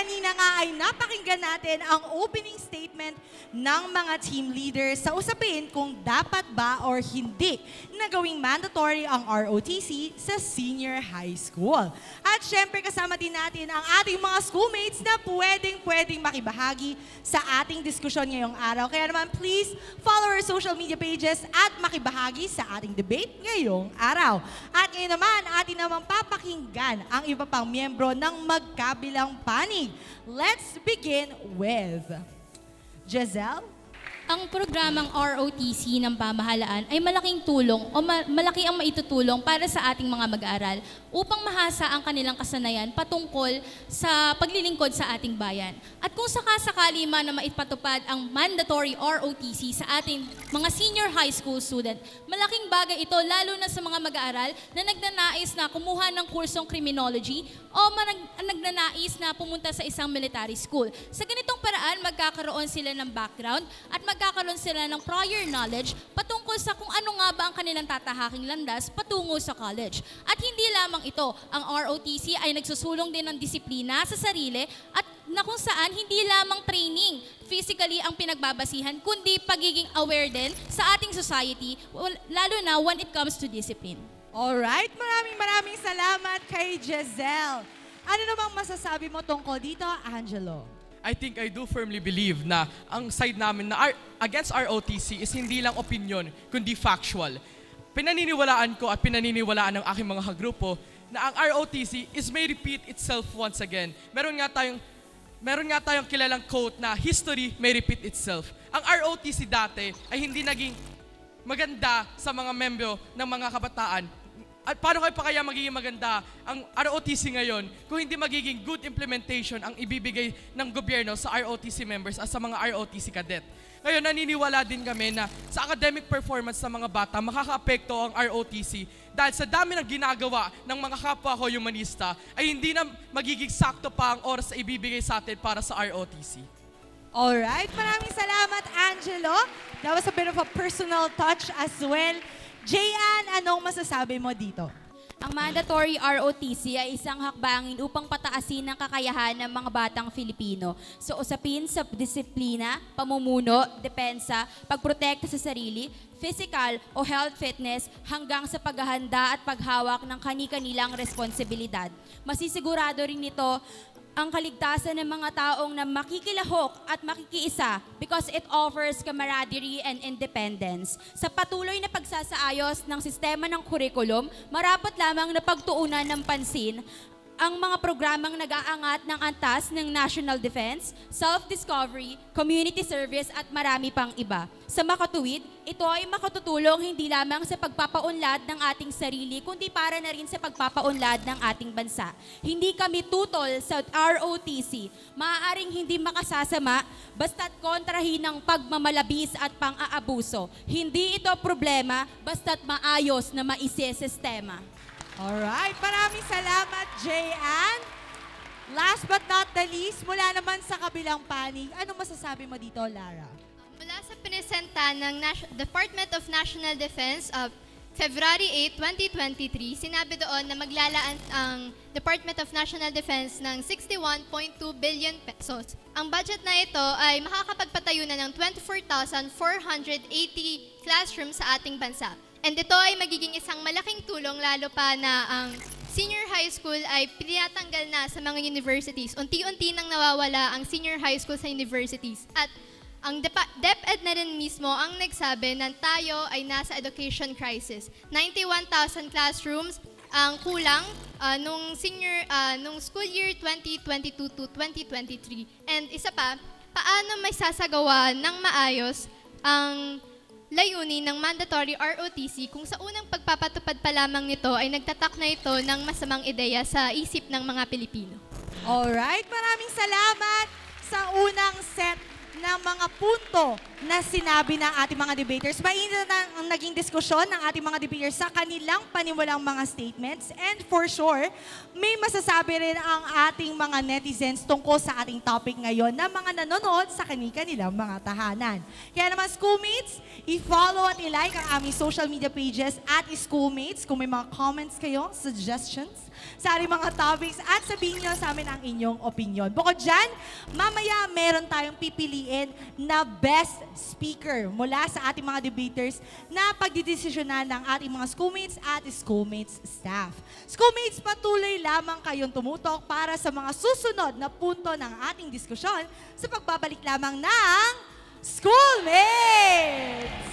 kanina nga ay napakinggan natin ang opening statement ng mga team leaders sa usapin kung dapat ba or hindi na gawing mandatory ang ROTC sa senior high school. At syempre kasama din natin ang ating mga schoolmates na pwedeng makibahagi sa ating diskusyon ngayong araw. Kaya naman please follow our social media pages at makibahagi sa ating debate ngayong araw. At ngayon naman, atin naman papakinggan ang iba pang miyembro ng magkabilang panig. Let's begin with Giselle. Ang programang ROTC ng pamahalaan ay malaking tulong o malaki ang maitutulong para sa ating mga mag-aaral upang mahasa ang kanilang kasanayan patungkol sa paglilingkod sa ating bayan. At kung sakasakali man na maipatupad ang mandatory ROTC sa ating mga senior high school student, malaking bagay ito lalo na sa mga mag-aaral na nagnanais na kumuha ng kursong criminology o nagnanais na pumunta sa isang military school. Sa ganitong paraan, magkakaroon sila ng background at magkakaroon sila ng prior knowledge patungkol sa kung ano nga ba ang kanilang tatahaking landas patungo sa college. At hindi lamang ito, ang ROTC ay nagsusulong din ng disiplina sa sarili at na kung saan hindi lamang training physically ang pinagbabasihan, kundi pagiging aware din sa ating society, lalo na when it comes to discipline. Alright, maraming salamat kay Giselle. Ano namang masasabi mo tungkol dito, Angelo? I think I do firmly believe na ang side namin na against ROTC is hindi lang opinion, kundi factual. Pinaniniwalaan ko at pinaniniwalaan ng aking mga kagrupo na ang ROTC is may repeat itself once again. Meron nga tayong kilalang quote na history may repeat itself. Ang ROTC dati ay hindi naging maganda sa mga membro ng mga kabataan. At paano kayo pa kaya magiging maganda ang ROTC ngayon kung hindi magiging good implementation ang ibibigay ng gobyerno sa ROTC members at sa mga ROTC cadet? Ngayon, naniniwala din kami na sa academic performance ng mga bata, makakaapekto ang ROTC dahil sa dami ng ginagawa ng mga kapwa ko humanista ay hindi na magiging sakto pa ang oras na ibibigay sa atin para sa ROTC. Alright, maraming salamat, Angelo. That was a bit of a personal touch as well. Jayan, anong masasabi mo dito? Ang mandatory ROTC ay isang hakbangin upang pataasin ang kakayahan ng mga batang Filipino sa usapin sa disiplina, pamumuno, depensa, pagprotekta sa sarili, physical o health fitness hanggang sa paghahanda at paghawak ng kani-kanilang responsibilidad. Masisigurado rin nito ang kaligtasan ng mga taong na makikilahok at makikiisa because it offers camaraderie and independence. Sa patuloy na pagsasaayos ng sistema ng curriculum, marapat lamang na pagtuunan ng pansin ang mga programang nag-aangat ng antas ng national defense, self-discovery, community service at marami pang iba. Sa makatuwid, ito ay makatutulong hindi lamang sa pagpapaunlad ng ating sarili, kundi para na rin sa pagpapaunlad ng ating bansa. Hindi kami tutol sa ROTC. Maaaring hindi makasasama basta't kontrahin ng pagmamalabis at pang-aabuso. Hindi ito problema basta't maayos na maisisistema. Alright, maraming salamat, Jayan. Last but not the least, mula naman sa kabilang panig, ano masasabi mo dito, Lara? Mula sa pinesenta ng Department of National Defense of February 8, 2023, sinabi doon na maglalaan ang Department of National Defense ng 61.2 billion pesos. Ang budget na ito ay makakapagpatayo na ng 24,480 classrooms sa ating bansa. And ito ay magiging isang malaking tulong lalo pa na ang senior high school ay pinatanggal na sa mga universities. Unti-unti nang nawawala ang senior high school sa universities. At ang DepEd na rin mismo ang nagsabi na tayo ay nasa education crisis. 91,000 classrooms ang kulang nung school year 2022 to 2023. And isa pa, paano may sasagawa ng maayos ang layunin ng mandatory ROTC kung sa unang pagpapatupad pa lamang nito ay nagtatak na ito ng masamang ideya sa isip ng mga Pilipino. Alright, maraming salamat sa unang set ng mga punto na sinabi ng ating mga debaters. Mainit na ang naging diskusyon ng ating mga debaters sa kanilang paniwalang mga statements. And for sure, may masasabi rin ang ating mga netizens tungkol sa ating topic ngayon na mga nanonood sa kanilang mga tahanan. Kaya naman, schoolmates, I-follow at i-like ang aming social media pages at schoolmates kung may mga comments kayo, suggestions sa aming mga topics at sabihin nyo sa amin ang inyong opinion. Bukod dyan, mamaya meron tayong pipiliin na best speaker mula sa ating mga debaters na pagdidesisyonan ng ating mga schoolmates at schoolmates staff. Schoolmates, patuloy lamang kayong tumutok para sa mga susunod na punto ng ating diskusyon sa pagbabalik lamang ng Schoolmates!